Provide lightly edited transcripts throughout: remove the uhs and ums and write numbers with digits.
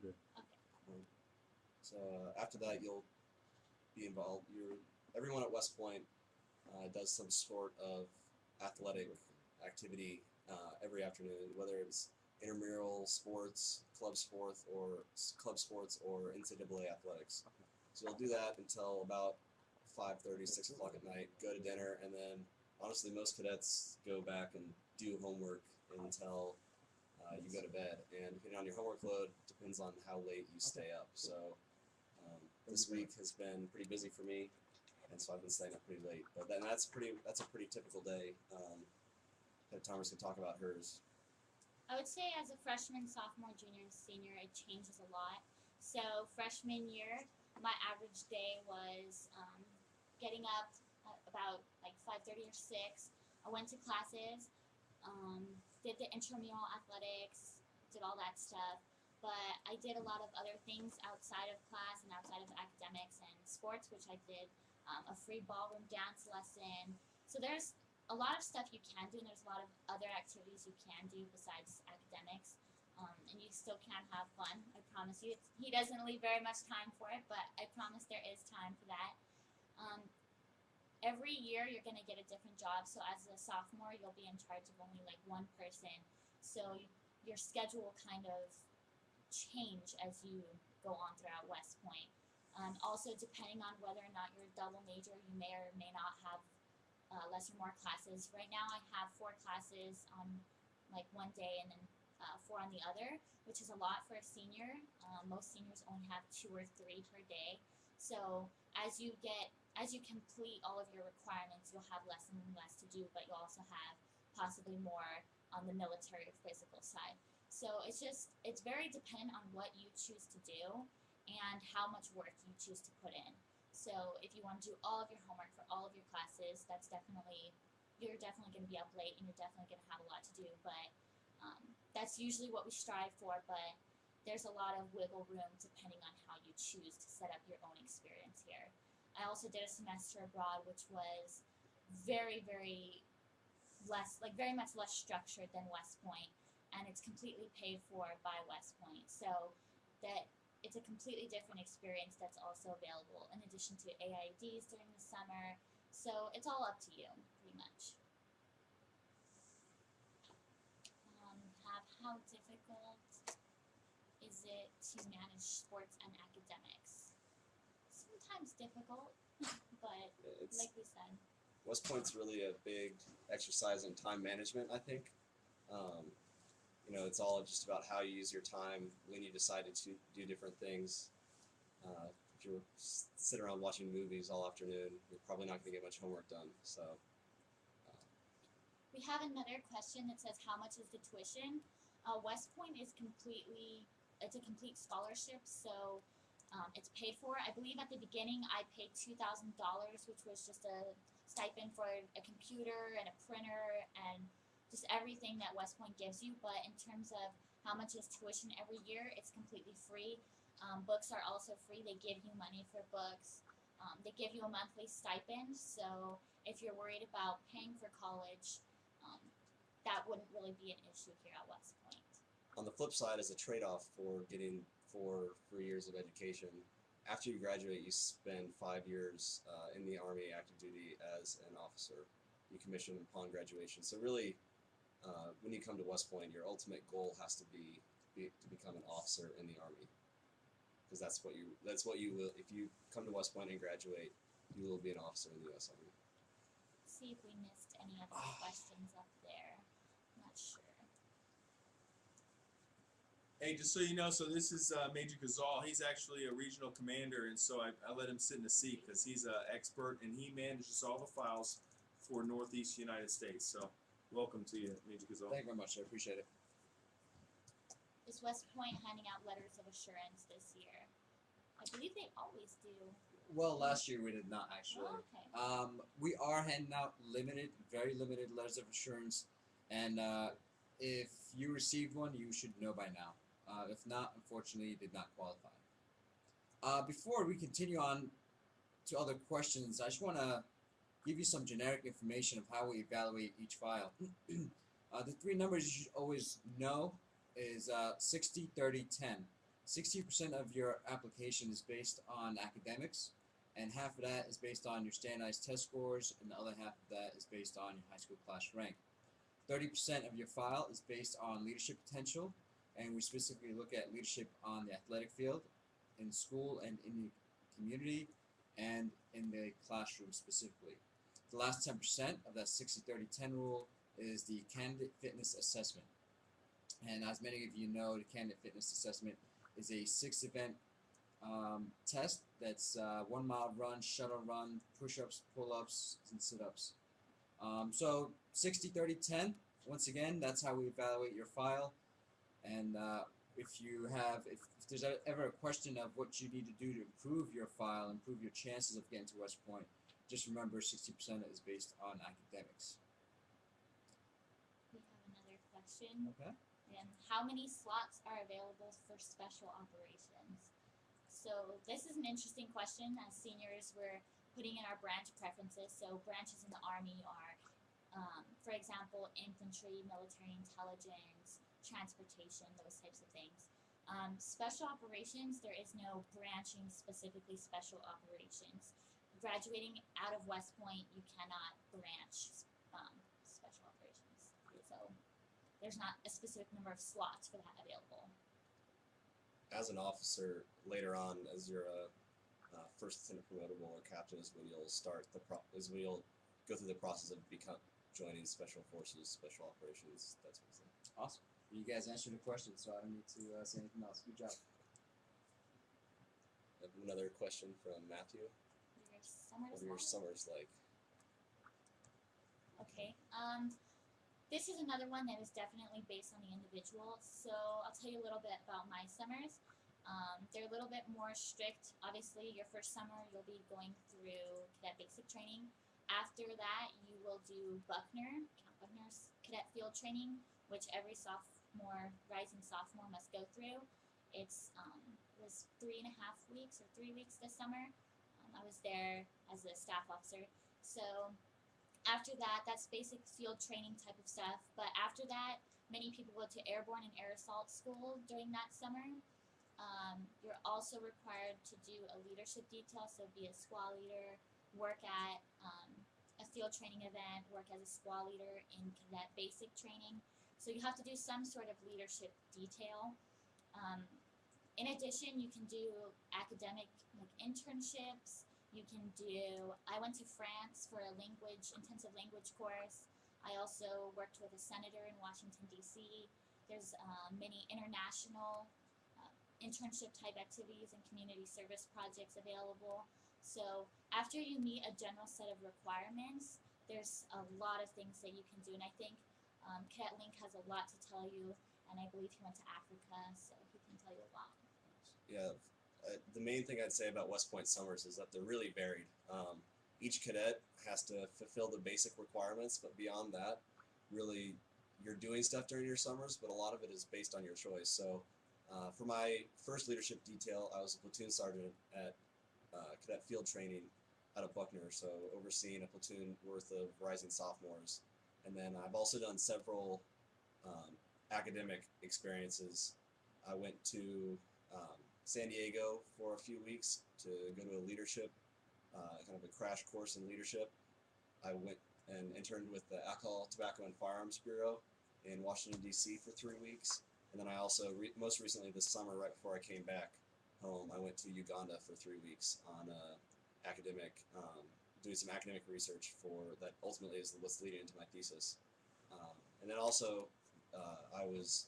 good. Um, So after that, you'll be involved. Everyone at West Point does some sort of athletic activity every afternoon, whether it's intramural sports, club sports, or NCAA athletics. So you'll do that until about 5:30, 6 o'clock at night. Go to dinner, and then honestly, most cadets go back and do homework until you go to bed. And depending on your homework load, depends on how late you stay up. So this week has been pretty busy for me, and so I've been staying up pretty late. But then that's a pretty typical day. Thomas can talk about hers. I would say as a freshman, sophomore, junior, and senior, it changes a lot. So freshman year, my average day was getting up at about like 5:30 or 6. I went to classes, did the intramural athletics, did all that stuff. But I did a lot of other things outside of class and outside of academics and sports, which I did a free ballroom dance lesson. So there's a lot of stuff you can do, and there's a lot of other activities you can do besides academics. And you still can have fun. I promise you. He doesn't leave very much time for it, but I promise there is time for that. Um, every year you're going to get a different job. So as a sophomore, you'll be in charge of only like one person. So your schedule will kind of change as you go on throughout West Point. Also, depending on whether or not you're a double major, you may or may not have less or more classes. Right now, I have 4 classes on like one day and then 4 on the other, which is a lot for a senior. Most seniors only have 2 or 3 per day. So as you complete all of your requirements, you'll have less and less to do, but you'll also have possibly more on the military or physical side. So it's very dependent on what you choose to do and how much work you choose to put in. So if you want to do all of your homework for all of your classes, you're definitely going to be up late and you're definitely going to have a lot to do. But that's usually what we strive for. But there's a lot of wiggle room depending on how you choose to set up your own experience here. I also did a semester abroad, which was very, very very much less structured than West Point, and it's completely paid for by West Point. So that it's a completely different experience that's also available in addition to AIDs during the summer. So it's all up to you, pretty much. How difficult is it to manage sports and academics? Sometimes difficult, but like we said, West Point's really a big exercise in time management, I think. It's all just about how you use your time when you decide to do different things. If you sit around watching movies all afternoon, you're probably not going to get much homework done. So, we have another question that says, how much is the tuition? West Point is it's a complete scholarship, so it's paid for. I believe at the beginning I paid $2,000, which was just a stipend for a computer and a printer and just everything that West Point gives you. But in terms of how much is tuition every year, it's completely free. Books are also free. They give you money for books. They give you a monthly stipend. So if you're worried about paying for college, that wouldn't really be an issue here at West Point. On the flip side, as a trade-off for getting 4 free years of education, after you graduate, you spend 5 years in the Army active duty as an officer. You commission upon graduation. So really, when you come to West Point, your ultimate goal has to be to become an officer in the Army, because that's what you will. If you come to West Point and graduate, you will be an officer in the U.S. Army. See if we missed any of the questions up there. I'm not sure. Hey, just so you know, so this is Major Gazal. He's actually a regional commander, and so I let him sit in the seat because he's an expert, and he manages all the files for Northeast United States. So welcome to you, Major Gazal. Thank you very much. I appreciate it. Is West Point handing out letters of assurance this year? I believe they always do. Well, last year we did not actually. Oh, okay. We are handing out very limited letters of assurance, and if you received one, you should know by now. If not, unfortunately, you did not qualify. Before we continue on to other questions, I just want to give you some generic information of how we evaluate each file. The 3 numbers you should always know is 60, 30, 10. 60% of your application is based on academics, and half of that is based on your standardized test scores, and the other half of that is based on your high school class rank. 30% of your file is based on leadership potential, and we specifically look at leadership on the athletic field, in school and in the community, and in the classroom specifically. The last 10% of that 60-30-10 rule is the candidate fitness assessment. And as many of you know, the candidate fitness assessment is a 6-event test that's 1 mile run, shuttle run, push-ups, pull-ups, and sit-ups. So 60-30-10, once again, that's how we evaluate your file. And if there's ever a question of what you need to do to improve your file, improve your chances of getting to West Point, just remember 60% is based on academics. We have another question. Okay. And how many slots are available for special operations? So this is an interesting question. As seniors, we're putting in our branch preferences. So branches in the Army are, for example, infantry, military intelligence, transportation, those types of things. Special operations, there is no branching specifically special operations. Graduating out of West Point, you cannot branch special operations. So there's not a specific number of slots for that available. As an officer, later on, as you're a first lieutenant promotable or captain, is when you'll when you'll go through the process of joining special forces, special operations, that sort of thing. Awesome. You guys answered the question, so I don't need to say anything else. Good job. I have another question from Matthew. What are your summers like? Okay. This is another one that is definitely based on the individual. So I'll tell you a little bit about my summers. They're a little bit more strict. Obviously, your first summer, you'll be going through cadet basic training. After that, you will do Buckner's cadet field training, which every rising sophomore must go through. It was 3.5 weeks or 3 weeks this summer. I was there as a staff officer. So after that, that's basic field training type of stuff. But after that, many people go to airborne and air assault school during that summer. You're also required to do a leadership detail, so be a squad leader, work at a field training event, work as a squad leader in cadet basic training. So you have to do some sort of leadership detail. In addition, you can do academic internships. I went to France for a intensive language course. I also worked with a senator in Washington, D.C. There's many international internship type activities and community service projects available. So after you meet a general set of requirements, there's a lot of things that you can do. And I think Cadet Link has a lot to tell you, and I believe he went to Africa, so he can tell you a lot. Yeah, the main thing I'd say about West Point summers is that they're really varied. Each cadet has to fulfill the basic requirements, but beyond that, really, you're doing stuff during your summers, but a lot of it is based on your choice. So for my first leadership detail, I was a platoon sergeant at cadet field training out of Buckner, so overseeing a platoon worth of rising sophomores. And then I've also done several academic experiences. I went to San Diego for a few weeks to go to a leadership, kind of a crash course in leadership. I went and interned with the Alcohol, Tobacco, and Firearms Bureau in Washington, D.C. for 3 weeks. And then I also, most recently this summer, right before I came back home, I went to Uganda for 3 weeks on doing some academic research that ultimately is what's leading into my thesis. And then also, I was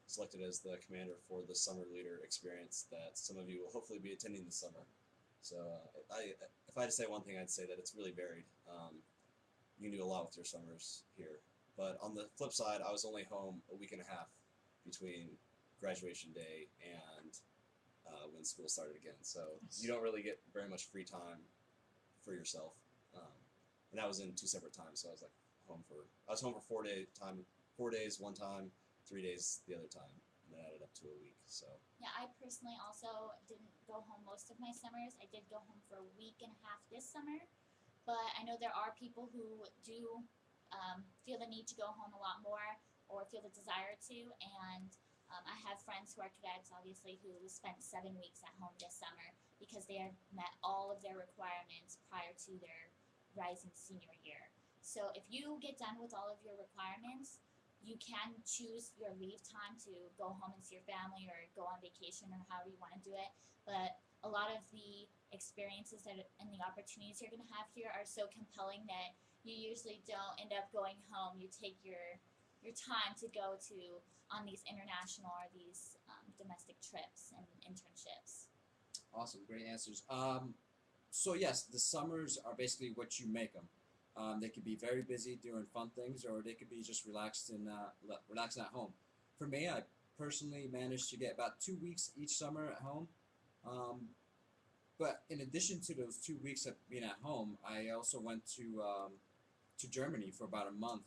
selected as the commander for the summer leader experience that some of you will hopefully be attending this summer. So if I had to say one thing, I'd say that it's really varied. You can do a lot with your summers here. But on the flip side, I was only home a week and a half between graduation day and when school started again. So you don't really get very much free time for yourself. And that was in 2 separate times. So I was home for 4 days one time, 3 days the other time, and that added up to a week. So yeah, I personally also didn't go home most of my summers. I did go home for a week and a half this summer, but I know there are people who do feel the need to go home a lot more or feel the desire to, and I have friends who are cadets, obviously, who spent 7 weeks at home this summer because they have met all of their requirements prior to their rising senior year. So if you get done with all of your requirements, you can choose your leave time to go home and see your family or go on vacation or however you want to do it. But a lot of the experiences and the opportunities you're going to have here are so compelling that you usually don't end up going home. You take your time to go to on these international or these domestic trips and internships. Awesome, great answers. So yes, the summers are basically what you make them. They could be very busy doing fun things, or they could be just relaxed and relaxing at home. For me, I personally managed to get about 2 weeks each summer at home. But in addition to those 2 weeks of being at home, I also went to Germany for about a month.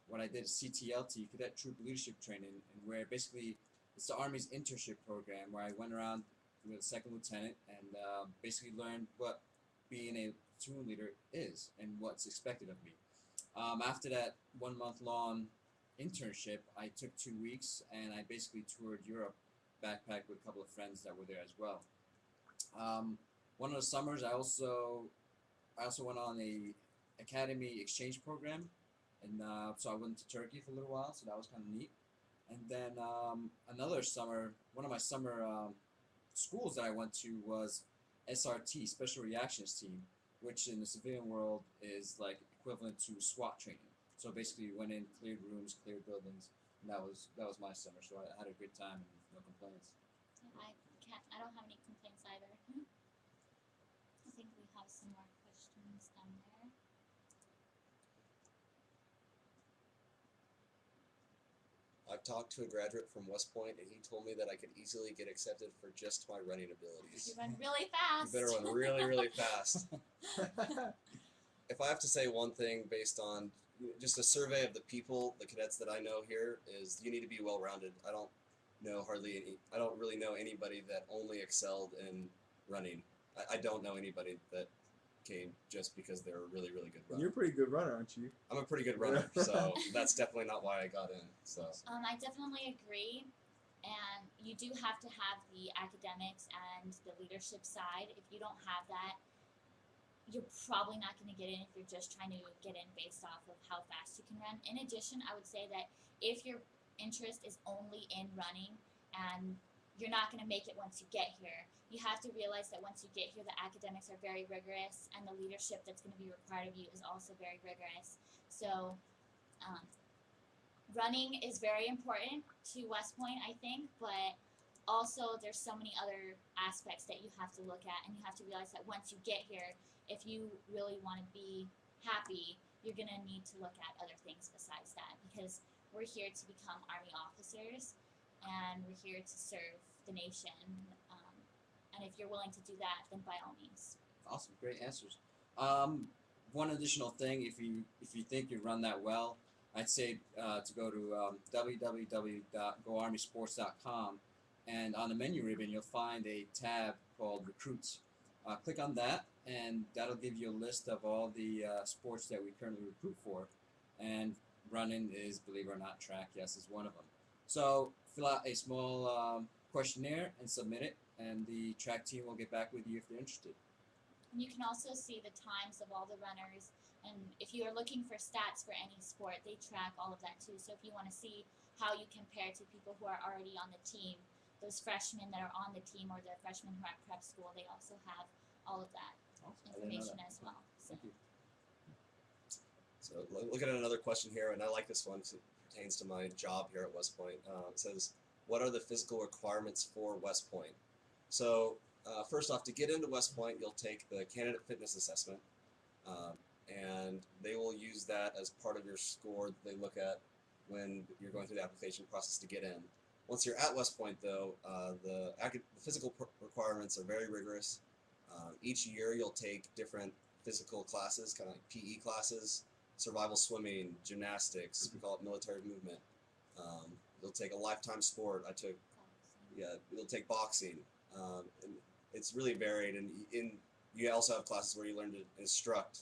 What I did is CTLT, Cadet Troop Leadership Training, and where basically it's the Army's internship program where I went around with a second lieutenant and basically learned what being a platoon leader is and what's expected of me. After that 1 month long internship, I took 2 weeks and I basically toured Europe, backpacked with a couple of friends that were there as well. One of the summers, I also went on a academy exchange program, and so I went to Turkey for a little while, so that was kind of neat. And then another summer, one of my summer schools that I went to was SRT, Special Reactions Team, which in the civilian world is like equivalent to SWAT training. So basically, we went in, cleared rooms, cleared buildings, and that was my summer. So I had a good time and no complaints. I don't have any complaints either. I think we have some more questions down there. I've talked to a graduate from West Point, and he told me that I could easily get accepted for just my running abilities. You run really fast. You better run really, really fast. If I have to say one thing based on just a survey of the people, the cadets that I know here, is you need to be well-rounded. I don't really know anybody that only excelled in running. I don't know anybody that came just because they're a really, really good runner. You're a pretty good runner, aren't you? I'm a pretty good runner, so that's definitely not why I got in. So I definitely agree, and you do have to have the academics and the leadership side. If you don't have that, you're probably not going to get in if you're just trying to get in based off of how fast you can run. In addition, I would say that if your interest is only in running and you're not going to make it once you get here, you have to realize that once you get here, the academics are very rigorous and the leadership that's going to be required of you is also very rigorous. So running is very important to West Point, I think, but also there's so many other aspects that you have to look at, and you have to realize that once you get here, if you really want to be happy, you're going to need to look at other things besides that, because we're here to become Army officers, and we're here to serve the nation. And if you're willing to do that, then by all means. Awesome, great answers. One additional thing, if you think you run that well, I'd say to go to www.goarmysports.com, and on the menu ribbon you'll find a tab called Recruits. Click on that, and that'll give you a list of all the sports that we currently recruit for. And running is, believe it or not, track, yes, is one of them. So fill out a small questionnaire and submit it, and the track team will get back with you if they're interested. And you can also see the times of all the runners, and if you are looking for stats for any sport, they track all of that too. So if you want to see how you compare to people who are already on the team, those freshmen that are on the team or the freshmen who are at prep school, they also have all of that information as well. So. Thank you. So look at another question here, and I like this one because it pertains to my job here at West Point. It says, what are the physical requirements for West Point? So first off, to get into West Point, you'll take the candidate fitness assessment, and they will use that as part of your score that they look at when you're going through the application process to get in. Once you're at West Point, though, the physical requirements are very rigorous. Each year, you'll take different physical classes, kind of like PE classes, survival swimming, gymnastics, we call it military movement. You'll take a lifetime sport. You'll take boxing. And it's really varied, and you also have classes where you learn to instruct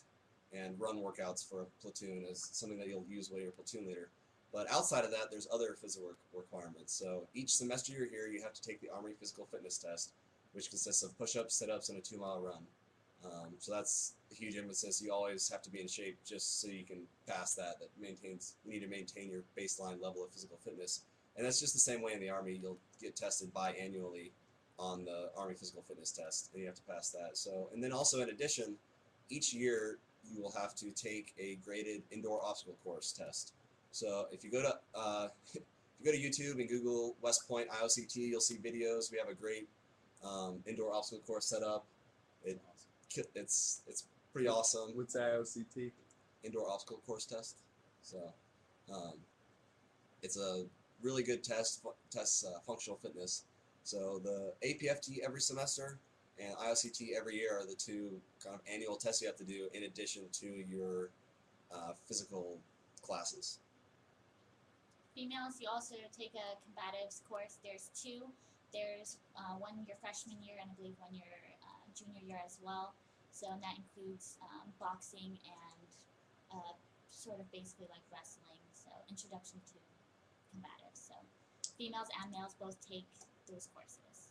and run workouts for a platoon as something that you'll use while you're a platoon leader. But outside of that, there's other physical requirements. So each semester you're here, you have to take the Army Physical Fitness Test, which consists of push-ups, sit-ups, and a 2-mile run. So that's a huge emphasis. You always have to be in shape just so you can pass that. You need to maintain your baseline level of physical fitness. And that's just the same way in the Army. You'll get tested biannually on the Army Physical Fitness Test, and you have to pass that. So, and then also in addition, each year you will have to take a graded indoor obstacle course test. So if you go to if you go to YouTube and Google West Point IOCT, you'll see videos. We have a great indoor obstacle course set up. It's pretty awesome. What's IOCT? Indoor obstacle course test. So it's a really good tests functional fitness. So the APFT every semester and IOCT every year are the two kind of annual tests you have to do in addition to your physical classes. Females, you also take a combatives course. There's two. There's one your freshman year and I believe one your junior year as well. So that includes boxing and sort of basically like wrestling. So introduction to combatives. So females and males both take those courses.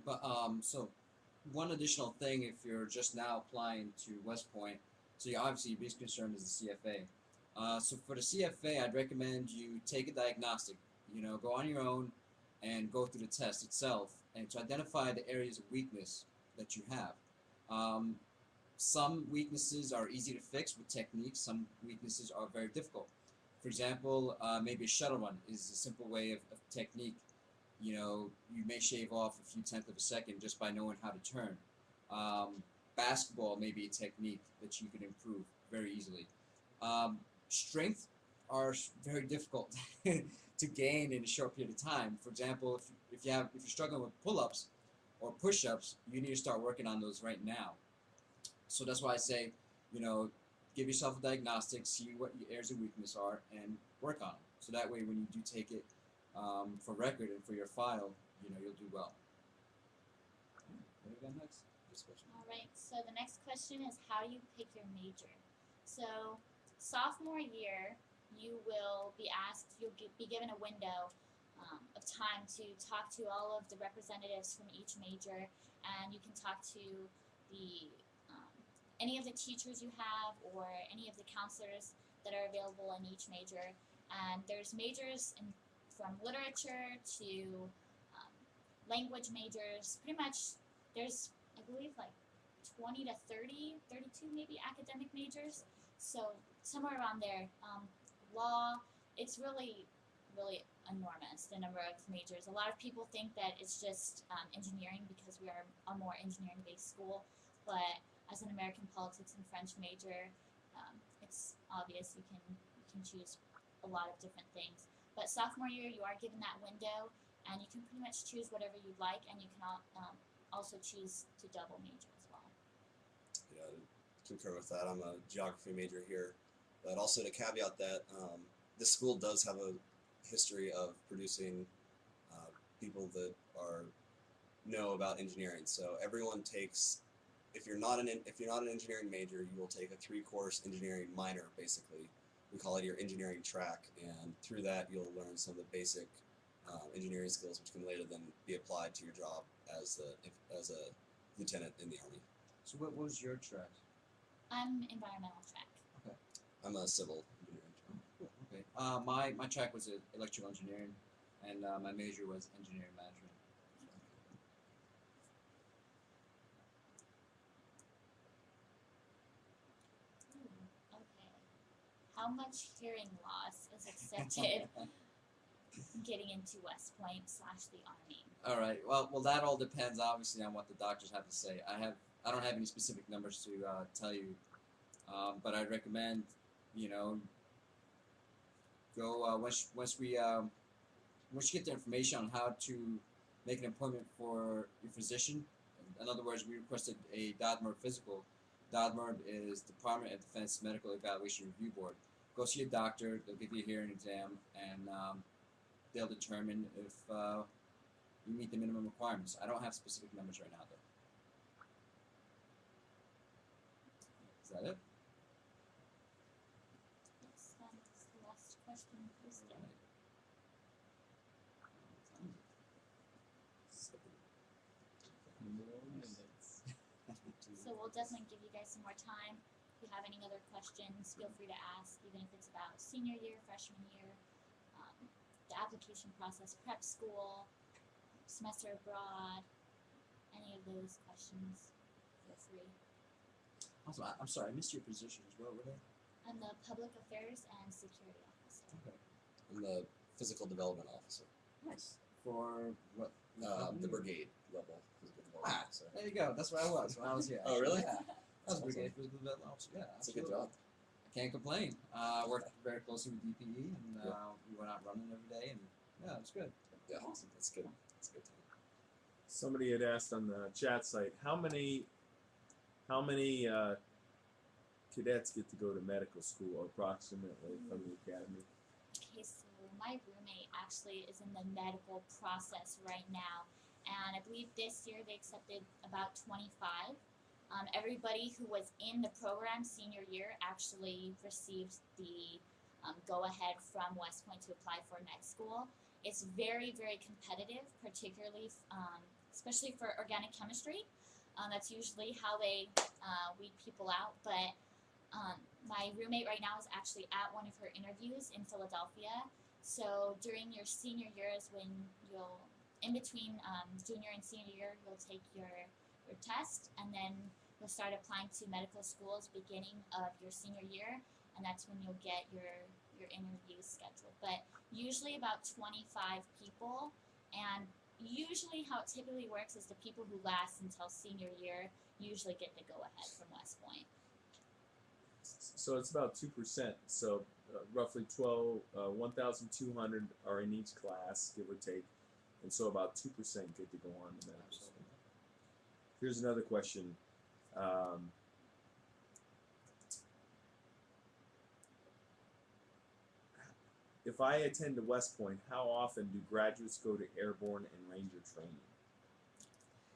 But so one additional thing, if you're just now applying to West Point, so you obviously your biggest concern is the CFA. So for the CFA, I'd recommend you take a diagnostic. You know, go on your own and go through the test itself, and to identify the areas of weakness that you have. Some weaknesses are easy to fix with techniques. Some weaknesses are very difficult. For example, maybe a shuttle run is a simple way of technique. You know, you may shave off a few tenths of a second just by knowing how to turn. Basketball may be a technique that you can improve very easily. Strength are very difficult to gain in a short period of time. For example, if you're struggling with pull-ups or push-ups, you need to start working on those right now. So that's why I say, you know, give yourself a diagnostic, see what your areas of weakness are, and work on them. So that way, when you do take it for record and for your file, you know, you'll do well. What do we got next? Next question. All right. So the next question is, how do you pick your major? So sophomore year, you will be asked, you'll be given a window of time to talk to all of the representatives from each major, and you can talk to the any of the teachers you have or any of the counselors that are available in each major. And there's majors from literature to language majors. Pretty much there's, I believe, like 20 to 30, 32 maybe academic majors. So somewhere around there. Law, it's really enormous, the number of majors. A lot of people think that it's just engineering because we are a more engineering-based school, but as an American politics and French major, it's obvious you can choose a lot of different things. But sophomore year, you are given that window, and you can pretty much choose whatever you'd like, and you can also choose to double major as well. Yeah, I concur with that. I'm a geography major here, but also to caveat that this school does have a history of producing people that know about engineering. So everyone takes. If you're not an engineering major, you will take a 3-course engineering minor, basically. We call it your engineering track, and through that you'll learn some of the basic engineering skills, which can later then be applied to your job as a lieutenant in the Army. So what was your track? I'm environmental track. Okay. I'm a civil engineering track. Cool. Okay. My track was electrical engineering, and my major was engineering management. Okay. How much hearing loss is accepted getting into West Point / the Army? All right. Well, that all depends obviously on what the doctors have to say. I don't have any specific numbers to tell you, but I'd recommend, you know, go once you get the information on how to make an appointment for your physician. In other words, we requested a DODMER physical. DODMER is Department of Defense Medical Evaluation Review Board. Go see a doctor. They'll give you a hearing exam, and they'll determine if you meet the minimum requirements. I don't have specific numbers right now, though. Is that it? Yes, that is the last question. we'll definitely give you guys some more time. If you have any other questions, feel free to ask, even if it's about senior year, freshman year, the application process, prep school, semester abroad, any of those questions, feel free. Also, I'm sorry, I missed your positions. What were they? I'm the Public Affairs and Security Officer. Okay. I'm the physical development officer. Nice. For what? The brigade level physical development Ah, officer. there you go. That's where I was when I was here. Oh, really? Yeah. I was That's brigade awesome. physical development officer. Yeah, That's a good absolutely. job. I can't complain. Worked very closely with DPE, and we went out running every day, and yeah, it's good. Yeah, Awesome. that's good. That's a good time. Somebody had asked on the chat site, how many cadets get to go to medical school approximately from the academy? Okay, so my roommate actually is in the medical process right now, and I believe this year they accepted about 25. Everybody who was in the program senior year actually received the go-ahead from West Point to apply for med school. It's very, very competitive, particularly, especially for organic chemistry. That's usually how they weed people out, but my roommate right now is actually at one of her interviews in Philadelphia. So during your senior year is when you'll, in between junior and senior year, you'll take your test, and then you'll start applying to medical schools beginning of your senior year, and that's when you'll get your interviews scheduled. But usually about 25 people, and usually how it typically works is the people who last until senior year usually get the go-ahead from West Point. So it's about 2%. So roughly 1,200 are in each class, give or take, and so about 2% get to go on to medical school. Here's another question. If I attend to West Point, how often do graduates go to airborne and ranger training?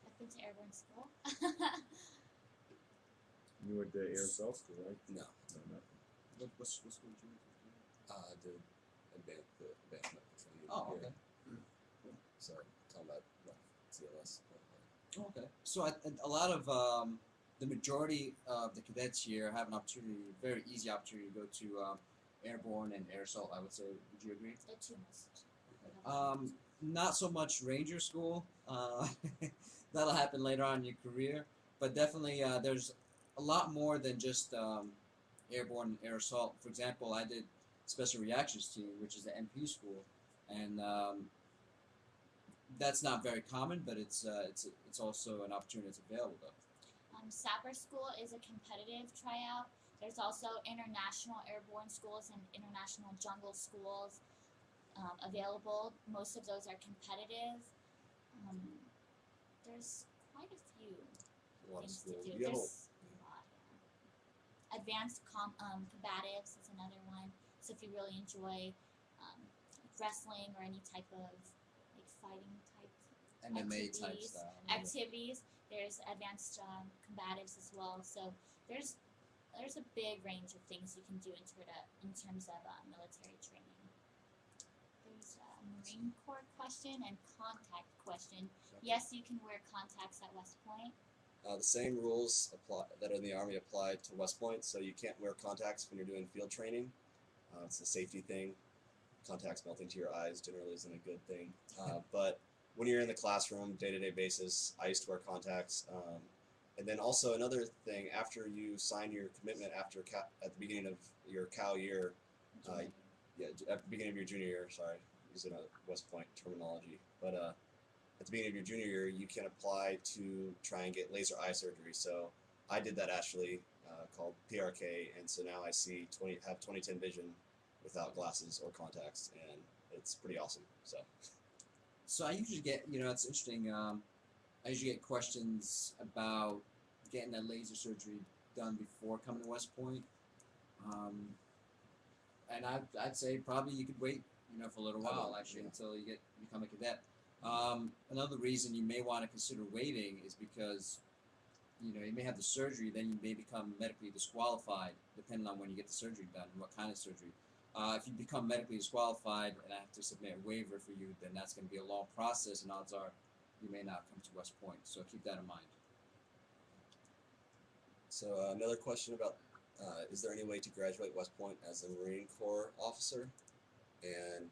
I've been to airborne school. You went to Air Assault School, right? No. No, nothing. What school did you go to? The advanced medical training. Oh, here. okay. So talking about CLS. Oh, okay. So a lot of the majority of the cadets here have an opportunity, very easy opportunity, to go to airborne and air assault. I would say. Would you agree? The two most. Not so much ranger school. That'll happen later on in your career, but definitely there's a lot more than just airborne and air assault. For example, I did special reactions team, which is the MP school, and that's not very common, but it's also an opportunity that's available though. Sapper school is a competitive tryout. There's also international airborne schools and international jungle schools available. Most of those are competitive. There's quite a few A lot of things to schools. do. You have There's a lot, yeah. Advanced combatives is another one. So if you really enjoy wrestling or any type of like fighting type MMA type activities, style. there's advanced combatives as well. So there's a big range of things you can do in terms of military training. There's a Marine Corps question and contact question. Yes, you can wear contacts at West Point. The same rules apply that are in the Army apply to West Point, so you can't wear contacts when you're doing field training. It's a safety thing. Contacts melting to your eyes generally isn't a good thing. But when you're in the classroom, day-to-day basis, I used to wear contacts. And then also another thing, after you sign your commitment at the beginning of your Cal year, at the beginning of your junior year, sorry, using a West Point terminology, but at the beginning of your junior year, you can apply to try and get laser eye surgery. So I did that actually, called PRK, and so now I have 20/10 vision without glasses or contacts, and it's pretty awesome. So I usually get, it's interesting. I usually get questions about getting that laser surgery done before coming to West Point. And I'd say probably you could wait, for a little while actually until you become a cadet. Another reason you may want to consider waiting is because, you may have the surgery, then you may become medically disqualified depending on when you get the surgery done and what kind of surgery. If you become medically disqualified and I have to submit a waiver for you, then that's going to be a long process, and odds are you may not come to West Point. So keep that in mind. So another question about, is there any way to graduate West Point as a Marine Corps officer? And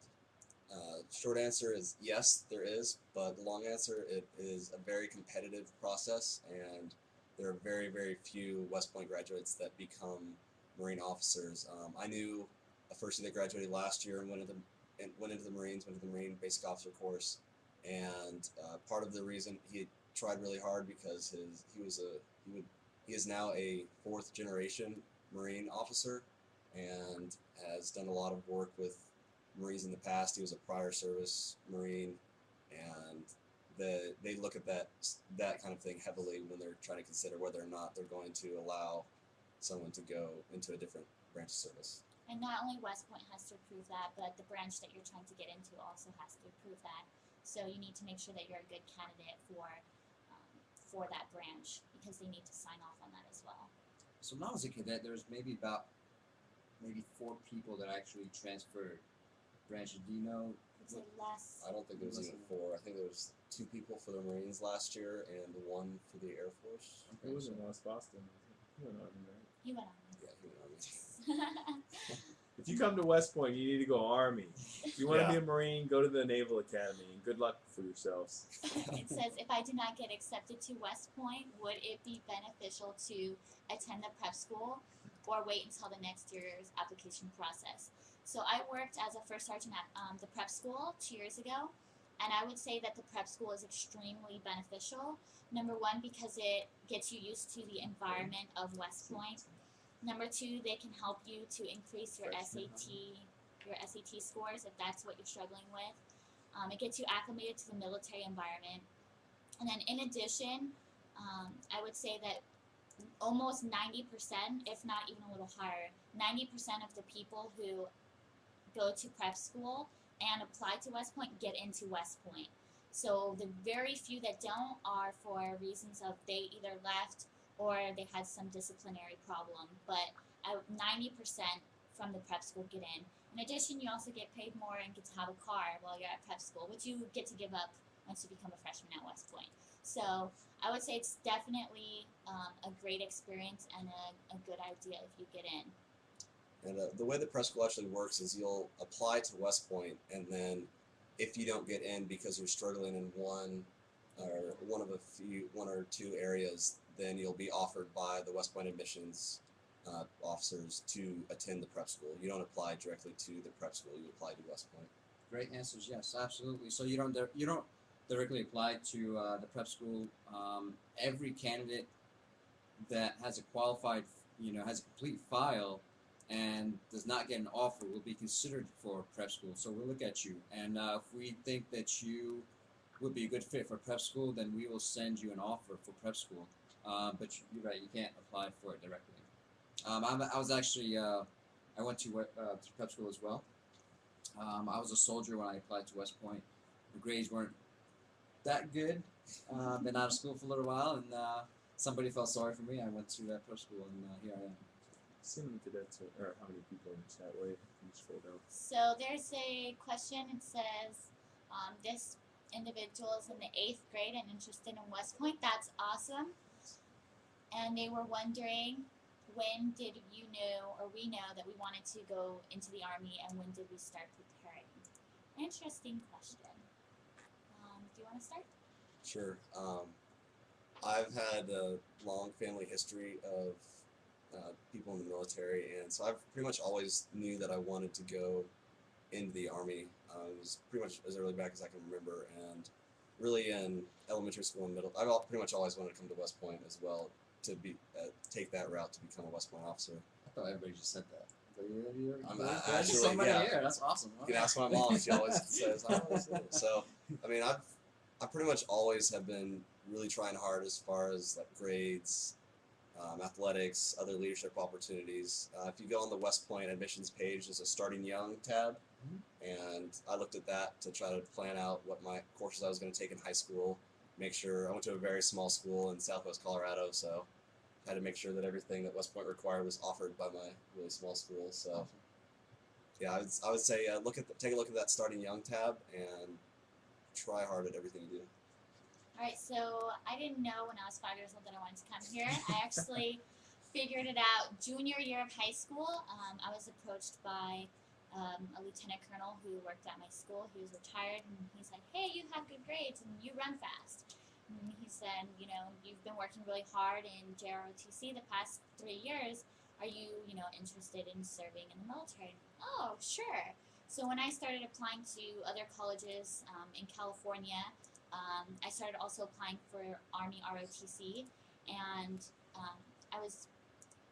short answer is yes, there is, but the long answer, it is a very competitive process, and there are very, very few West Point graduates that become Marine officers. I knew a first year that graduated last year and went into the Marines, went to the Marine Basic Officer course, and part of the reason he tried really hard because he is now a fourth generation Marine officer and has done a lot of work with Marines in the past. He was a prior service Marine, and they look at that kind of thing heavily when they're trying to consider whether or not they're going to allow someone to go into a different branch of service. And not only West Point has to approve that, but the branch that you're trying to get into also has to approve that. So you need to make sure that you're a good candidate for that branch, because they need to sign off on that as well. So when I was a cadet, there was maybe 4 people that actually transferred branches. Do you know? It's like less. I don't think there was even 4. I think there was 2 people for the Marines last year and 1 for the Air Force. It wasn't West Boston. He went Army, right? You went on. Yeah, he went Army. If you come to West Point, you need to go Army. If you want to Yeah. be a Marine, go to the Naval Academy, and good luck for yourselves. It says, if I do not get accepted to West Point, would it be beneficial to attend the prep school or wait until the next year's application process? So I worked as a first sergeant at the prep school 2 years ago, and I would say that the prep school is extremely beneficial. Number one, because it gets you used to the environment of West Point. Number two, they can help you to increase your SAT scores if that's what you're struggling with. It gets you acclimated to the military environment. And then in addition, I would say that almost 90%, if not even a little higher, 90% of the people who go to prep school and apply to West Point get into West Point. So the very few that don't are for reasons of they either left or they had some disciplinary problem. But 90% from the prep school get in. In addition, you also get paid more and get to have a car while you're at prep school, which you get to give up once you become a freshman at West Point. So I would say it's definitely a great experience and a good idea if you get in. And the way the prep school actually works is you'll apply to West Point, and then if you don't get in because you're struggling in one or two areas, then you'll be offered by the West Point admissions officers to attend the prep school. You don't apply directly to the prep school; you apply to West Point. Great answers. Yes, absolutely. So you don't directly apply to the prep school. Every candidate that has a qualified, has a complete file and does not get an offer will be considered for prep school. So we'll look at you, and if we think that you would be a good fit for prep school, then we will send you an offer for prep school. But you're right, you can't apply for it directly. I was actually, I went to prep school as well. I was a soldier when I applied to West Point. The grades weren't that good. Been out of school for a little while, and somebody felt sorry for me. I went to prep school, and here I am. How many cadets or how many people in that way? You scroll down. So there's a question. It says, this individual is in the 8th grade and interested in West Point. That's awesome. And they were wondering, when did we know that we wanted to go into the Army, and when did we start preparing? Interesting question. Do you want to start? Sure. I've had a long family history of people in the military, and so I've pretty much always knew that I wanted to go into the Army. It was pretty much as early back as I can remember, and really in elementary school and middle, I pretty much always wanted to come to West Point as well, to be take that route to become a West Point officer. I thought everybody just said that. I'm There's actually, somebody yeah. here. That's awesome. You can ask my mom; she always says, "I always say it." So, I mean, I pretty much always have been really trying hard as far as like grades, athletics, other leadership opportunities. If you go on the West Point admissions page, there's a starting young tab, and I looked at that to try to plan out what my courses I was going to take in high school. Make sure I went to a very small school in Southwest Colorado, so I had to make sure that everything that West Point required was offered by my really small school. So, Awesome. yeah, I would say take a look at that starting young tab and try hard at everything you do. All right, so I didn't know when I was 5 years old that I wanted to come here. I actually figured it out junior year of high school. I was approached by a lieutenant colonel who worked at my school. He was retired, and he's like, "Hey, you have good grades and you run fast." And he said, "You know, you've been working really hard in JROTC the past 3 years. Are you, interested in serving in the military?" Oh, sure. So when I started applying to other colleges in California, I started also applying for Army ROTC, and I was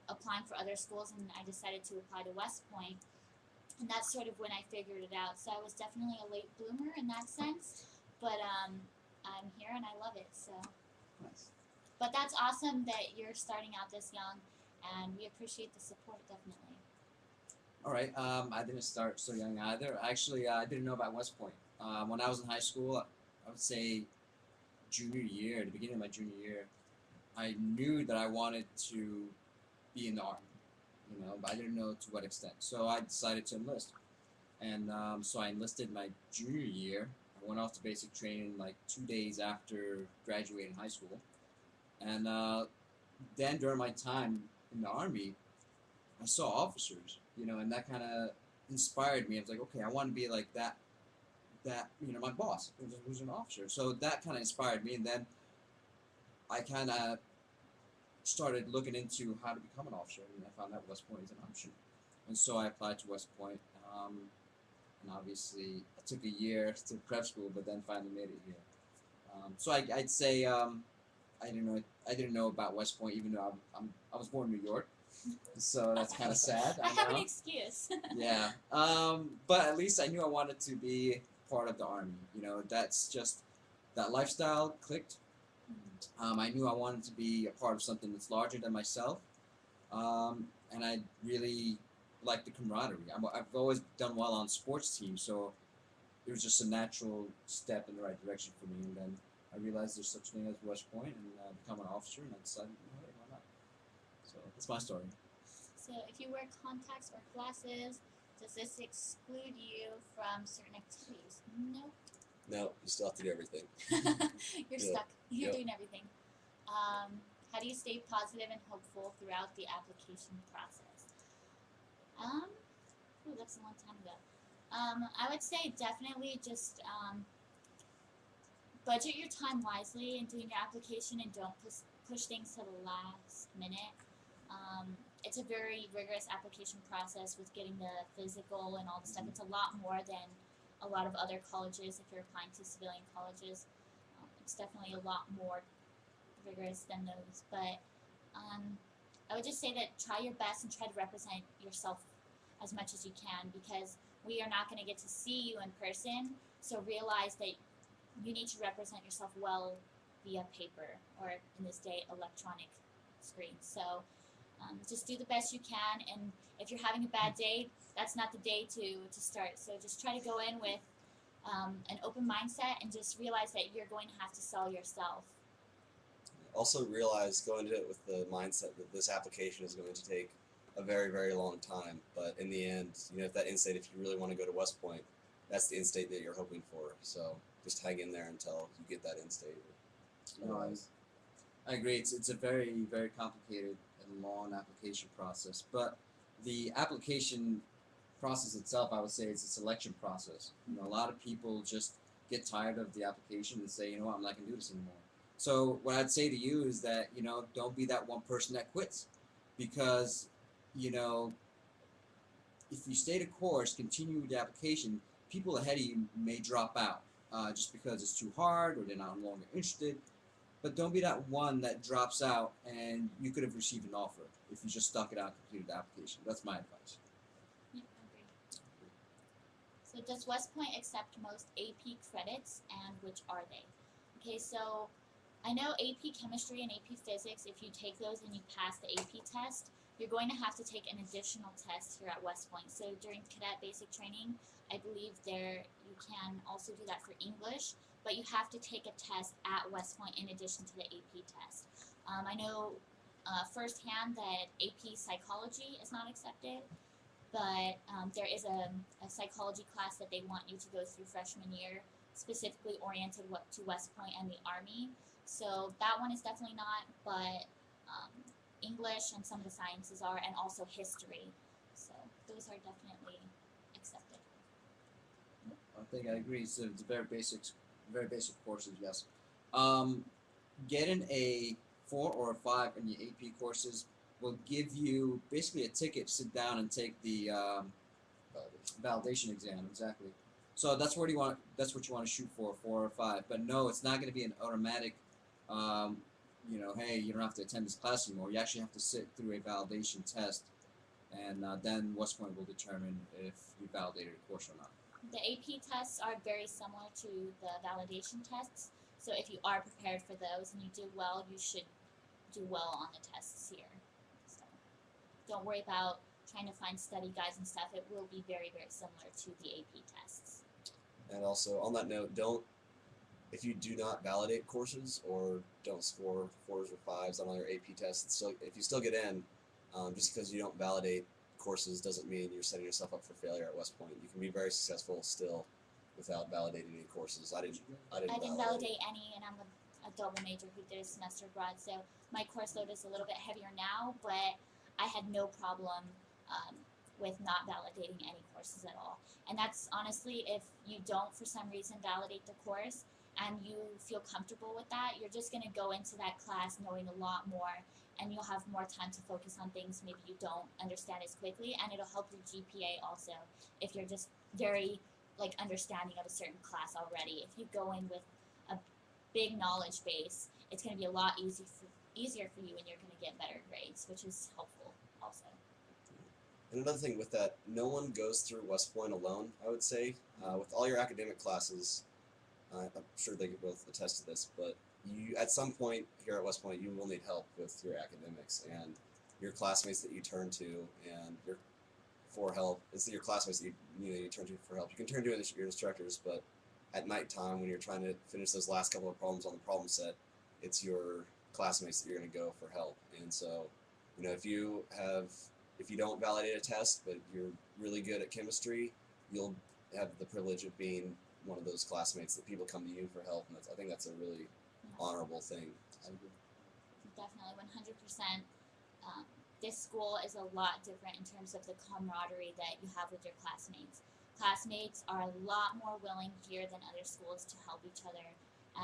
applying for other schools, and I decided to apply to West Point. And that's sort of when I figured it out. So I was definitely a late bloomer in that sense, but I'm here and I love it. So, Nice. but that's awesome that you're starting out this young, and we appreciate the support definitely. All right. I didn't start so young either. Actually, I didn't know about West Point. When I was in high school, I would say junior year, the beginning of my junior year, I knew that I wanted to be in the Army. But I didn't know to what extent. So I decided to enlist. And so I enlisted my junior year. I went off to basic training like 2 days after graduating high school. And then during my time in the Army, I saw officers, and that kind of inspired me. I was like, okay, I want to be like that, my boss who's an officer. So that kind of inspired me. And then I kind of started looking into how to become an officer, and I found that West Point is an option. And so I applied to West Point, and obviously I took a year to prep school, but then finally made it here. So I'd say I didn't know about West Point, even though I was born in New York, so that's kind of sad. I have an know. excuse. Yeah, but at least I knew I wanted to be part of the Army. That's just that lifestyle clicked. I knew I wanted to be a part of something that's larger than myself, and I really like the camaraderie. I've always done well on sports teams, so it was just a natural step in the right direction for me. And then I realized there's such a thing as West Point, and become an officer, and I decided, hey, why not? So that's my story. So if you wear contacts or glasses, does this exclude you from certain activities? Nope. No, you still have to do everything. You're Yeah. stuck. You're Yep. doing everything. How do you stay positive and hopeful throughout the application process? That's a long time ago. I would say definitely just budget your time wisely in doing your application, and don't push things to the last minute. It's a very rigorous application process with getting the physical and all the stuff. It's a lot more than a lot of other colleges. If you're applying to civilian colleges, it's definitely a lot more rigorous than those. But I would just say that try your best and try to represent yourself as much as you can, because we are not going to get to see you in person. So realize that you need to represent yourself well via paper, or in this day, electronic screens. So just do the best you can, and if you're having a bad day, that's not the day to start. So just try to go in with an open mindset, and just realize that you're going to have to sell yourself. Also realize, go into it with the mindset that this application is going to take a very, very long time. But in the end, if that in-state, if you really want to go to West Point, that's the in-state that you're hoping for. So just hang in there until you get that in-state. No, I agree. It's a very, very complicated and long application process. But the application process itself, I would say, is a selection process. A lot of people just get tired of the application and say, I'm not going to do this anymore. So what I'd say to you is that, don't be that one person that quits. Because, if you stay the course, continue the application, people ahead of you may drop out just because it's too hard or they're no longer interested. But don't be that one that drops out and you could have received an offer if you just stuck it out and completed the application. That's my advice. Yeah, I agree. So does West Point accept most AP credits, and which are they? Okay, so I know AP Chemistry and AP Physics, if you take those and you pass the AP test, you're going to have to take an additional test here at West Point. So during cadet basic training, I believe you can also do that for English, but you have to take a test at West Point in addition to the AP test. I know firsthand that AP Psychology is not accepted, but there is a psychology class that they want you to go through freshman year, specifically oriented to West Point and the Army. So that one is definitely not, but English and some of the sciences are, and also history. So those are definitely accepted. I think I agree. So it's very basic courses. Yes. Getting a 4 or a 5 in your AP courses will give you basically a ticket to sit down and take the validation exam. Exactly. So that's what you want. That's what you want to shoot for, 4 or 5. But no, it's not going to be an automatic. Hey, you don't have to attend this class anymore. You actually have to sit through a validation test, and then West Point will determine if you validated a course or not. The AP tests are very similar to the validation tests. So if you are prepared for those and you did well, you should do well on the tests here. So don't worry about trying to find study guides and stuff. It will be very, very similar to the AP tests. And also, on that note, if you do not validate courses or don't score 4s or 5s on all your AP tests, so if you still get in, just because you don't validate courses doesn't mean you're setting yourself up for failure at West Point. You can be very successful still without validating any courses. I didn't validate any, and I'm a double major who did a semester abroad, so my course load is a little bit heavier now, but I had no problem with not validating any courses at all. And that's honestly, if you don't for some reason validate the course and you feel comfortable with that, you're just going to go into that class knowing a lot more, and you'll have more time to focus on things maybe you don't understand as quickly, and it'll help your GPA also if you're just very understanding of a certain class already. If you go in with a big knowledge base, it's going to be a lot easier for you, and you're going to get better grades, which is helpful also. And another thing with that, no one goes through West Point alone, I would say. With all your academic classes, I'm sure they could both attest to this, but you, at some point here at West Point, you will need help with your academics, and your classmates that you turn to and for help. It's your classmates that you turn to for help. You can turn to your instructors, but at nighttime when you're trying to finish those last couple of problems on the problem set, it's your classmates that you're going to go for help. And so, if you don't validate a test, but you're really good at chemistry, you'll have the privilege of being one of those classmates that people come to you for help, and I think that's a really honorable thing. Definitely, 100%. This school is a lot different in terms of the camaraderie that you have with your classmates. Classmates are a lot more willing here than other schools to help each other,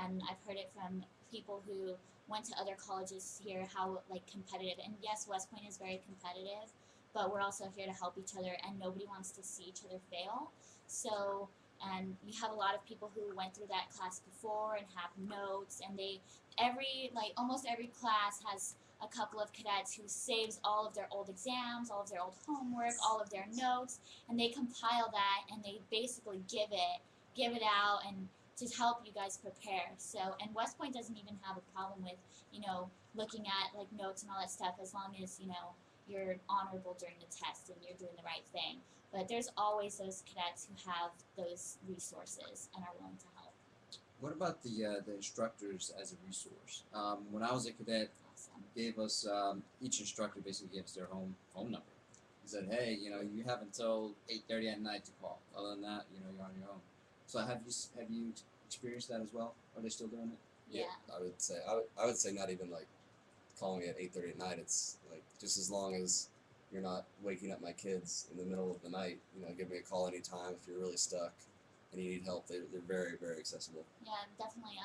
and I've heard it from people who went to other colleges here how competitive. And yes, West Point is very competitive, but we're also here to help each other, and nobody wants to see each other fail. So, and you have a lot of people who went through that class before and have notes, and almost every class has a couple of cadets who saves all of their old exams, all of their old homework, all of their notes, and they compile that and they basically give it out and to help you guys prepare. So, and West Point doesn't even have a problem with, looking at notes and all that stuff, as long as, you're honorable during the test and you're doing the right thing. But there's always those cadets who have those resources and are willing to help. What about the instructors as a resource? When I was a cadet, Awesome. gave us each instructor basically gave us their home phone number. He said, "Hey, you have until 8:30 at night to call. Other than that, you're on your own." So have you experienced that as well? Are they still doing it? Yeah. I would say not even calling me at 8:30 at night. It's just as long as you're not waking up my kids in the middle of the night. Give me a call anytime if you're really stuck and you need help. They're very, very accessible. Yeah, definitely.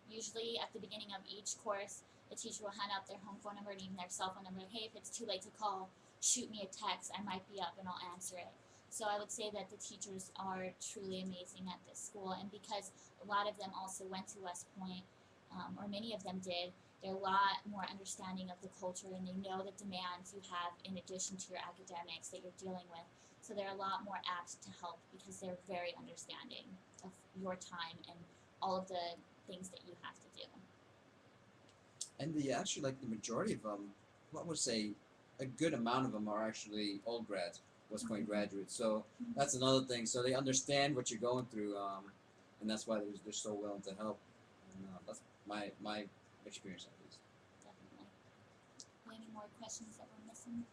Usually at the beginning of each course, the teacher will hand out their home phone number and even their cell phone number. Hey, if it's too late to call, shoot me a text. I might be up and I'll answer it. So I would say that the teachers are truly amazing at this school, and because a lot of them also went to West Point, or many of them did, they're a lot more understanding of the culture, and they know the demands you have in addition to your academics that you're dealing with. So they're a lot more apt to help because they're very understanding of your time and all of the things that you have to do. And the majority of them, I would say, a good amount of them are actually old grads, West Point graduates. So that's another thing. So they understand what you're going through, and that's why they're so willing to help. And that's my experience at least. Definitely. Any more questions that we're missing?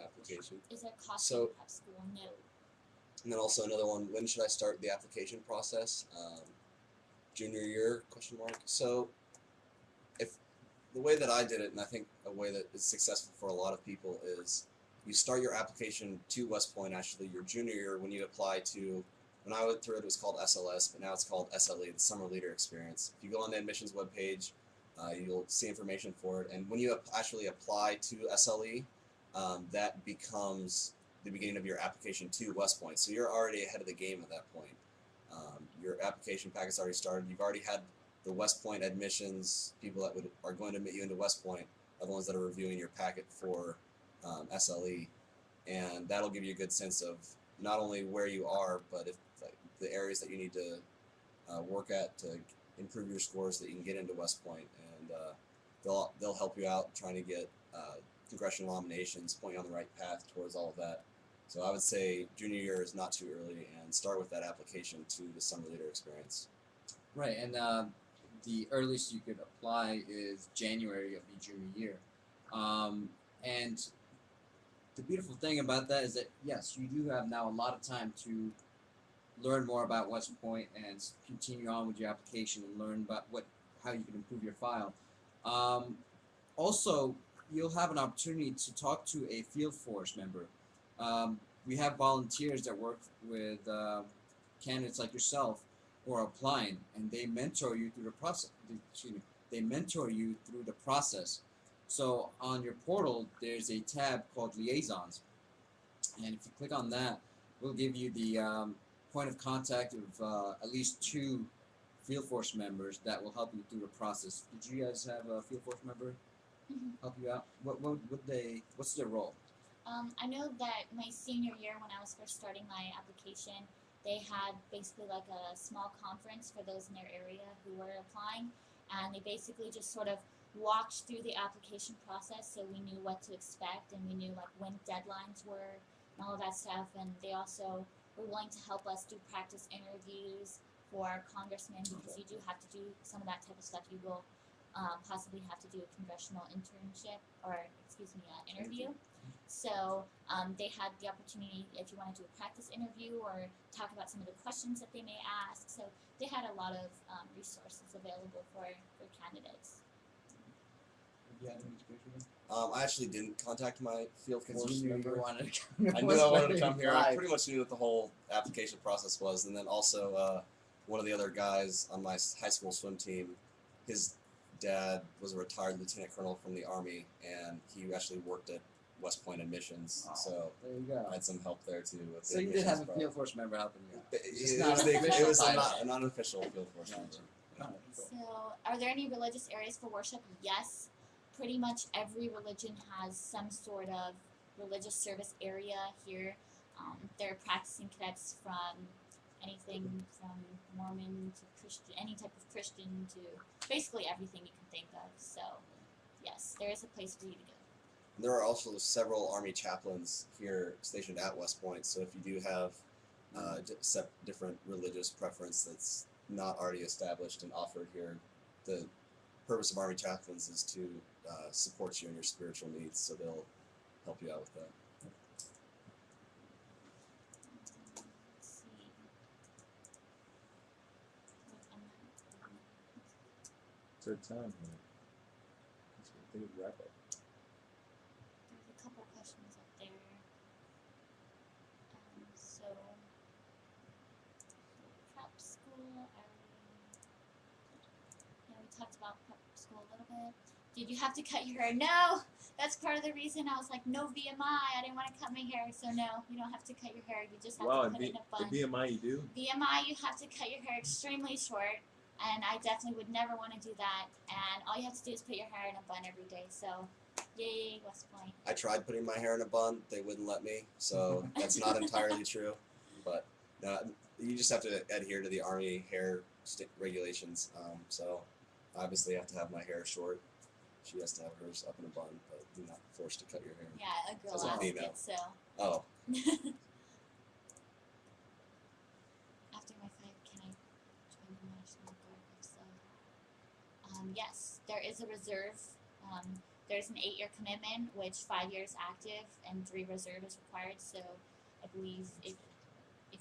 Application. Is there cost So- to prep school? No. And then also another one, when should I start the application process? Junior year, question mark. So the way that I did it, and I think a way that is successful for a lot of people, is you start your application to West Point actually your junior year when you apply to. When I went through it was called SLS, but now it's called SLE, the Summer Leader Experience. If you go on the admissions webpage, you'll see information for it. And when you actually apply to SLE, that becomes the beginning of your application to West Point. So you're already ahead of the game at that point. Your application packet's already started. You've already had the West Point admissions, people that are going to admit you into West Point are the ones that are reviewing your packet for SLE. And that'll give you a good sense of not only where you are, but if the areas that you need to work at to improve your scores so that you can get into West Point. And they'll help you out trying to get congressional nominations, point you on the right path towards all of that. So I would say junior year is not too early, and start with that application to the Summer Leader Experience. Right, and the earliest you could apply is January of your junior year. And the beautiful thing about that is that, yes, you do have now a lot of time to learn more about West Point and continue on with your application and learn about how you can improve your file. Also, you'll have an opportunity to talk to a field force member. We have volunteers that work with candidates like yourself who are applying, and they mentor you through the process. They mentor you through the process. So on your portal, there's a tab called Liaisons, and if you click on that, we'll give you the point of contact of at least 2 field force members that will help you through the process. Did you guys have a field force member help you out? What's their role? I know that my senior year, when I was first starting my application, they had basically like a small conference for those in their area who were applying, and they basically just sort of walked through the application process so we knew what to expect and we knew like when deadlines were and all of that stuff. And they also were willing to help us do practice interviews for congressmen, because you do have to do some of that type of stuff. You will possibly have to do a congressional internship, or interview. So they had the opportunity, if you wanted to do a practice interview or talk about some of the questions that they may ask. So they had a lot of resources available for candidates. I actually didn't contact my field force Because you knew member. you wanted to come. I knew I wanted to come here. I pretty much knew what the whole application process was. And then also one of the other guys on my high school swim team, his dad was a retired lieutenant colonel from the Army, and he actually worked at West Point admissions. Oh, so there you go. I had some help there too. With So the you did have a admissions field force member helping you out. It was an unofficial field force member. So, are there any religious areas for worship? Yes. Pretty much every religion has some sort of religious service area here. There are practicing cadets from anything from Mormon to Christian, any type of Christian, to basically everything you can think of. So, yes, there is a place for you to go. There are also several Army chaplains here stationed at West Point, so if you do have different religious preference that's not already established and offered here, the purpose of Army chaplains is to support you in your spiritual needs, so they'll help you out with that. Let's see. Third time. I think it's wrap up. There's a couple questions up there. So, prep school, we talked about prep school a little bit. Did you have to cut your hair? No! That's part of the reason I was like, no VMI. I didn't want to cut my hair, so no, you don't have to cut your hair. You just have to put it in a bun. The BMI you do? VMI, you have to cut your hair extremely short, and I definitely would never want to do that. And all you have to do is put your hair in a bun every day. So, yay, West Point. I tried putting my hair in a bun. They wouldn't let me, so that's not entirely true. But you just have to adhere to the Army hair regulations. So obviously I have to have my hair short. She has to have hers up in a bun, but you're not forced to cut your hair. Yeah, a girl As a asked female. it, so. Oh, After my fight, can I join the National Guard? If so, yes, there is a reserve. There's an 8-year commitment, which 5 years active and 3 reserve is required. So, I believe if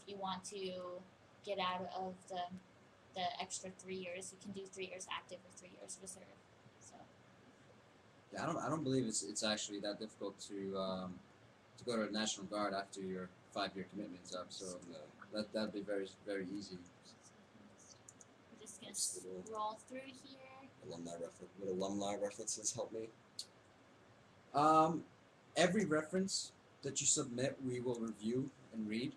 you want to get out of the extra 3 years, you can do 3 years active or 3 years reserve. So, Yeah, I don't believe it's actually that difficult to go to the National Guard after your 5-year commitment's up. So that'd be very easy. We're just gonna scroll through here. Would alumni references help me? Every reference that you submit, we will review and read.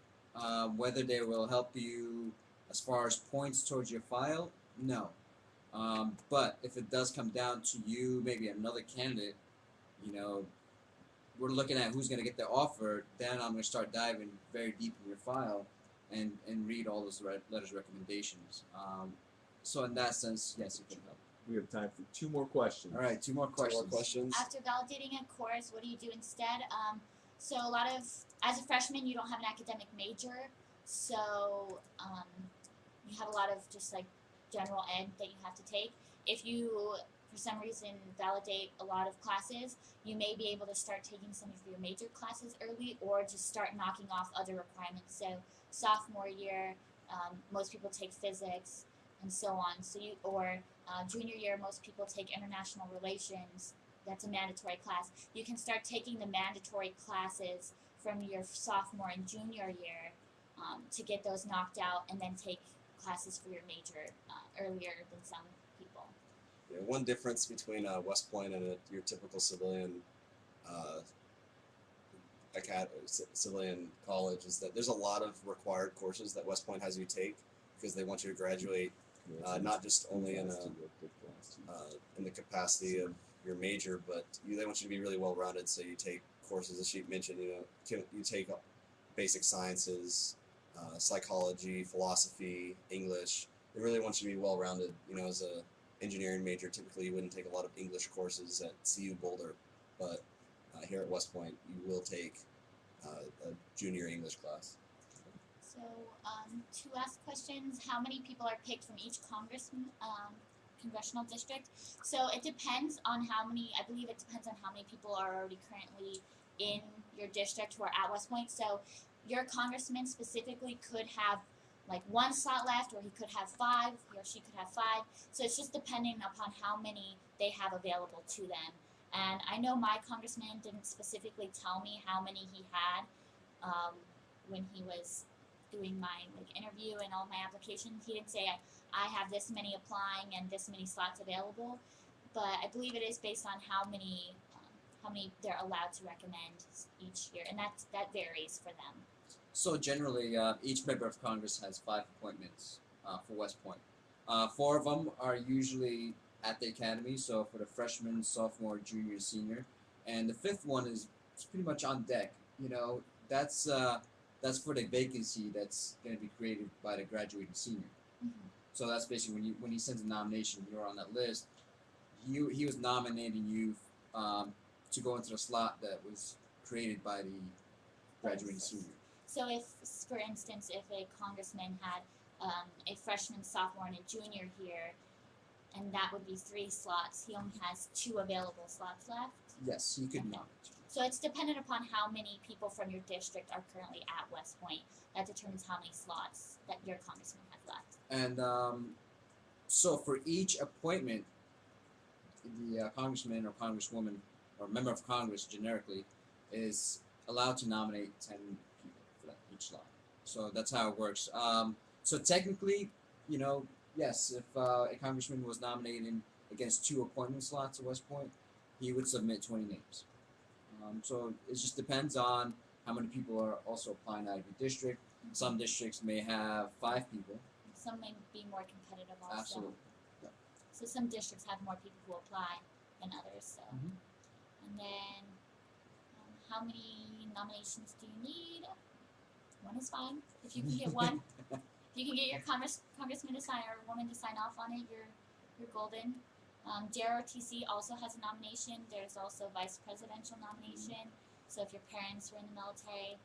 Whether they will help you as far as points towards your file, no. But if it does come down to you, maybe another candidate, you know, we're looking at who's going to get the offer, then I'm going to start diving very deep in your file and read all those letters of recommendations. So in that sense, yes, it can help. We have time for 2 more questions. All right, 2 more questions. 2 more questions. After validating a course, what do you do instead? So a lot of, as a freshman, you don't have an academic major, so you have a lot of just like general ed that you have to take. If you, for some reason, validate a lot of classes, you may be able to start taking some of your major classes early, or just start knocking off other requirements. So sophomore year, most people take physics, and so on. So junior year, most people take international relations. That's a mandatory class. You can start taking the mandatory classes from your sophomore and junior year to get those knocked out, and then take classes for your major earlier than some people. Yeah, one difference between West Point and your typical civilian civilian college is that there's a lot of required courses that West Point has you take, because they want you to graduate not just only in the capacity of your major, but they want you to be really well rounded. So you take courses, as she mentioned, you take basic sciences, psychology, philosophy, English. They really want you to be well rounded. As a engineering major, typically you wouldn't take a lot of English courses at CU Boulder, but here at West Point you will take a junior English class. So, two last questions. How many people are picked from each congressional district? So it depends on how many, I believe it depends on how many people are already currently in your district who are at West Point. So your congressman specifically could have like 1 slot left, or he could have 5, he or she could have 5. So it's just depending upon how many they have available to them. And I know my congressman didn't specifically tell me how many he had when he was doing my interview and all my applications. He didn't say I have this many applying and this many slots available, but I believe it is based on how many they're allowed to recommend each year, and that varies for them. So generally, each member of Congress has 5 appointments for West Point. 4 of them are usually at the academy, so for the freshman, sophomore, junior, senior, and the 5th one is pretty much on deck. That's for the vacancy that's going to be created by the graduating senior. Mm-hmm. So that's basically when he sends a nomination, you're on that list. He was nominating you to go into the slot that was created by the graduating senior. So if, for instance, if a congressman had a freshman, sophomore, and a junior here, and that would be 3 slots, he only has 2 available slots left? Yes, he could Okay. nominate. So it's dependent upon how many people from your district are currently at West Point. That determines how many slots that your congressman has left. And so for each appointment, the congressman or congresswoman or member of Congress generically is allowed to nominate 10 people for each slot. So that's how it works. So technically, yes, if a congressman was nominated against 2 appointment slots at West Point, he would submit 20 names. So it just depends on how many people are also applying out of your district. Some districts may have 5 people. Some may be more competitive also. Absolutely. Yeah. So some districts have more people who apply than others. So, Mhm. And then how many nominations do you need? 1 is fine. If you can get 1, if you can get your congressman to sign or woman to sign off on it, you're golden. JROTC also has a nomination. There's also vice presidential nomination. So if your parents were in the military,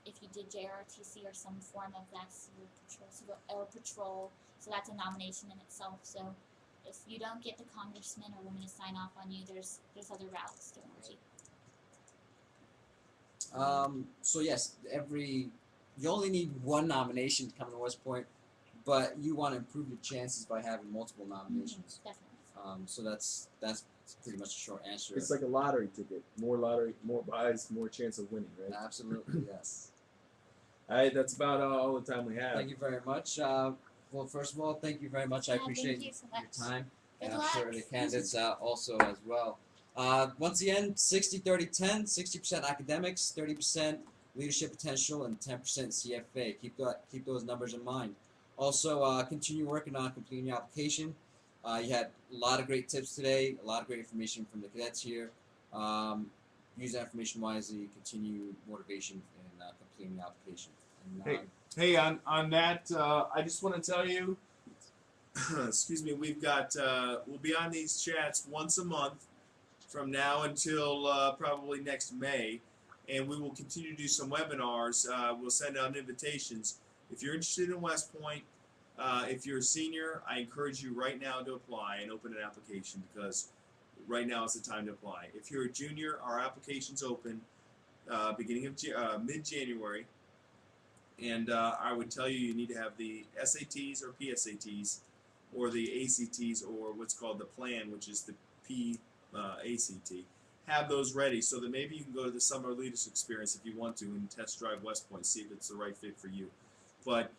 if you did JROTC or some form of that civil patrol, so that's a nomination in itself. So if you don't get the congressman or woman to sign off on you, there's other routes. Don't worry. So yes, you only need 1 nomination to come to West Point, but you want to improve your chances by having multiple nominations. Definitely. So that's pretty much a short answer. It's like a lottery ticket. More lottery, more buys, more chance of winning, right? Absolutely, yes. All right, that's about all the time we have. Thank you very much. Well, first of all, thank you very much. I Yeah, appreciate thank you so your much. time. Good And I'm luck. sure the candidates also as well. Once again, 60-30-10, 60% academics, 30% leadership potential, and 10% CFA. Keep those numbers in mind. Also, continue working on completing your application. You had a lot of great tips today, a lot of great information from the cadets here. Use that information wisely, continue motivation in completing the application. And, Hey, on that, I just want to tell you, excuse me, we've got, we'll be on these chats once a month from now until probably next May, and we will continue to do some webinars. We'll send out invitations. If you're interested in West Point, if you're a senior, I encourage you right now to apply and open an application, because right now is the time to apply. If you're a junior, our application's open beginning of mid-January. And I would tell you, you need to have the SATs or PSATs, or the ACTs, or what's called the plan, which is the PACT. Have those ready so that maybe you can go to the summer leaders experience if you want to and test drive West Point, see if it's the right fit for you. But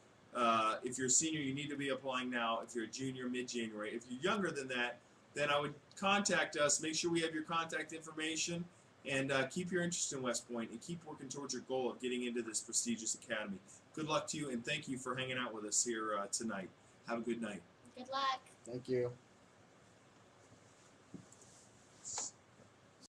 if you're a senior, you need to be applying now. If you're a junior, mid-January. If you're younger than that, then I would contact us. Make sure we have your contact information. And keep your interest in West Point and keep working towards your goal of getting into this prestigious academy. Good luck to you, and thank you for hanging out with us here tonight. Have a good night. Good luck. thank you.